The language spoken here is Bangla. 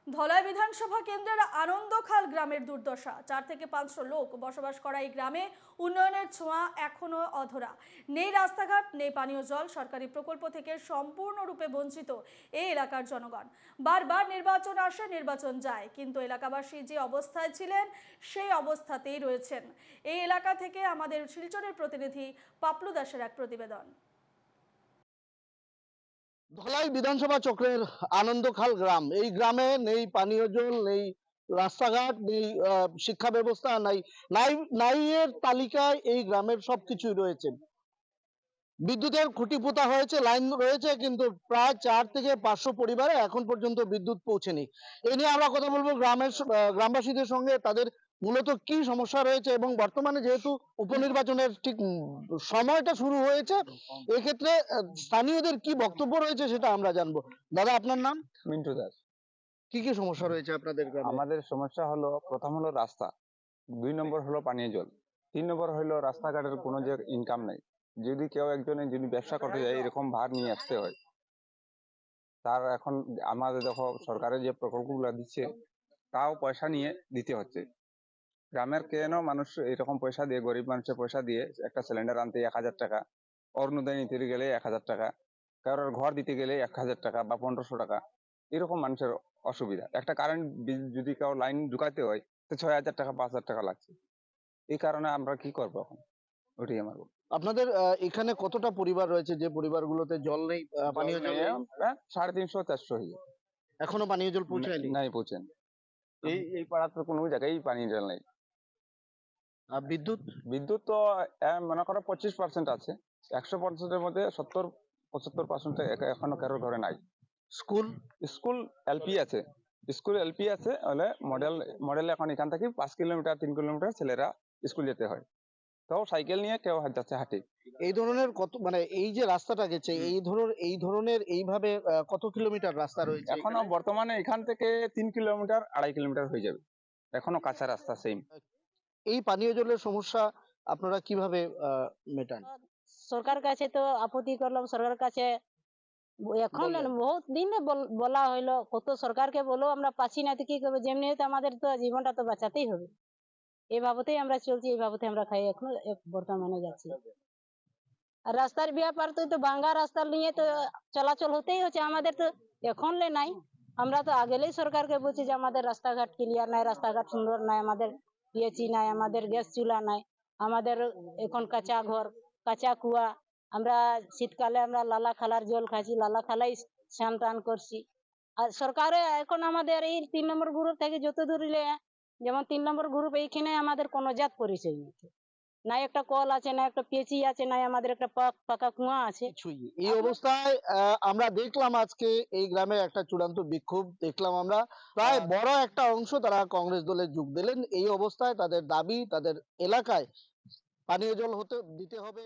ধলাই বিধানসভা কেন্দ্রের আনন্দখাল গ্রামের দুর্দশা। 4 থেকে 500 লোক বসবাস করা এই গ্রামে উন্নয়নের ছোঁয়া এখনো অধরা। নেই রাস্তাঘাট, নেই পানীয় জল। সরকারি প্রকল্প থেকে সম্পূর্ণরূপে বঞ্চিত এই এলাকার জনগণ। বারবার নির্বাচন আসে, নির্বাচন যায়, কিন্তু এলাকাবাসী যে অবস্থায় ছিলেন সেই অবস্থাতেই রয়েছেন। এই এলাকা থেকে আমাদের শিলচরের প্রতিনিধি পাপলু দাসের এক প্রতিবেদন। ধলাই বিধানসভা চক্রের আনন্দখাল গ্রাম, এই গ্রামে নেই পানীয় জল, নেই রাস্তাঘাট, নেই শিক্ষা ব্যবস্থা, নাই এর তালিকায় এই গ্রামের সবকিছুই রয়েছে। বিদ্যুতের খুঁটি পোতা হয়েছে, লাইন রয়েছে, কিন্তু প্রায় 4 থেকে 500 পরিবারে এখন পর্যন্ত বিদ্যুৎ পৌঁছেনি। এ নিয়ে আমরা কথা বলবো গ্রামবাসীদের সঙ্গে, তাদের মূলত কি সমস্যা রয়েছে এবং বর্তমানে যেহেতু উপনির্বাচনের ঠিক সময়টা শুরু হয়েছে, এক্ষেত্রে স্থানীয়দের কি বক্তব্য রয়েছে সেটা আমরা জানবো। দাদা, আপনার নাম? মিন্টু দাস। কি কি সমস্যা রয়েছে আপনাদের গ্রামে? আমাদের সমস্যা হলো, প্রথম হলো রাস্তা, 2 নম্বর হলো পানীয় জল, 3 নম্বর হলো রাস্তাঘাটের কোনো যে ইনকাম নেই। যদি কেউ একজনে যদি ব্যবসা করতে যায়, এরকম ভার নিয়ে আসতে হয়। তার এখন আমাদের দেখো সরকারের যে প্রকল্পগুলো দিচ্ছে, তাও পয়সা নিয়ে দিতে হচ্ছে। গ্রামের কেন মানুষ এরকম পয়সা দিয়ে, গরিব মানুষের পয়সা দিয়ে একটা সিলিন্ডার আনতে 1000 টাকা, অরুণোদয় নিতে গেলে 1000 টাকা, কারোর ঘর দিতে গেলে 1000 টাকা বা 1500 টাকা, এরকম মানুষের অসুবিধা। একটা কারেন্ট বিল যদি কেউ লাইন ঢুকাতে হয়, তো 6000 টাকা 5000 টাকা লাগছে। এই কারণে আমরা কি করবো এখন, ওটাই আমার বক্তব্য। আপনাদের এখানে কতটা পরিবার রয়েছে যে পরিবারগুলোতে জল নেই, পানীয় জল নেই? 350-400 হয়ে যায়। এখনো পানীয় জল পৌঁছায়নি? নাই পৌঁছেন। এই পাড়াতে কোনো জায়গায় পানি জল নেই। আর বিদ্যুৎ? বিদ্যুৎ তো মনে করো 25% আছে, 100%-এর মধ্যে 70-75% এখনো কারোর ঘরে নাই। স্কুল? স্কুল এলপি আছে, হলে মডেল এখন এখান থেকে 5 কিলোমিটার 3 কিলোমিটার ছেলেরা স্কুল যেতে হয়, তাও সাইকেল নিয়ে কেউ যাচ্ছে হাঁটে। এই ধরনের কত, মানে এই যে রাস্তাটা গেছে, এই ধরনের এইভাবে কত কিলোমিটার রাস্তা রয়েছে এখনো এখানে? বর্তমানে এখান থেকে 3 কিলোমিটার 2.5 কিলোমিটার হয়ে যাবে, এখনো কাঁচা রাস্তা সেম। এই পানীয় জলের সমস্যা আপনারা কিভাবে মেটান? সরকার কাছে তো আপত্তি করলাম, সরকার কাছে এখন বললেন? বহুত দিন বলা হইলো, কত সরকারকে বলো, আমরা পাচ্ছি না, তো কি করবো, যেমনি তো আমাদের তো জীবনটা তো বাঁচাতেই হবে। এই বাবতেই আমরা চলছি, এই বাবতে আমরা খাই, এখন বর্তমানে যাচ্ছি। আর রাস্তার ব্যাপার তো ভাঙ্গা রাস্তা নিয়ে তো চলাচল হতেই হচ্ছে আমাদের, তো এখন নাই। আমরা তো আগেলেই সরকারকে বলছি যে আমাদের রাস্তাঘাট ক্লিয়ার নাই, রাস্তাঘাট সুন্দর নাই, আমাদের পিএচি নাই, আমাদের গ্যাস চুলা নাই, আমাদের এখন কাঁচা ঘর, কাঁচা কুয়া। আমরা শীতকালে আমরা লালা খালার জল খাচ্ছি, লালা খালাই স্নান টান করছি। আর সরকারে এখন আমাদের এই 3 নম্বর গ্রুপ থেকে যত দূর যেমন 3 নম্বর গ্রুপ, এইখানে আমাদের কোনো জাত পরিচয় নেই, না একটা কল আছে, না একটা পেঁচি আছে, না আমাদের একটা পাকা কুয়া আছে। কিছুই এই অবস্থায় আমরা দেখলাম আজকে এই গ্রামের একটা চূড়ান্ত বিক্ষোভ দেখলাম আমরা। প্রায় বড় একটা অংশ তারা কংগ্রেস দলে যোগ দিলেন। এই অবস্থায় তাদের দাবি, তাদের এলাকায় পানীয় জল দিতে হবে।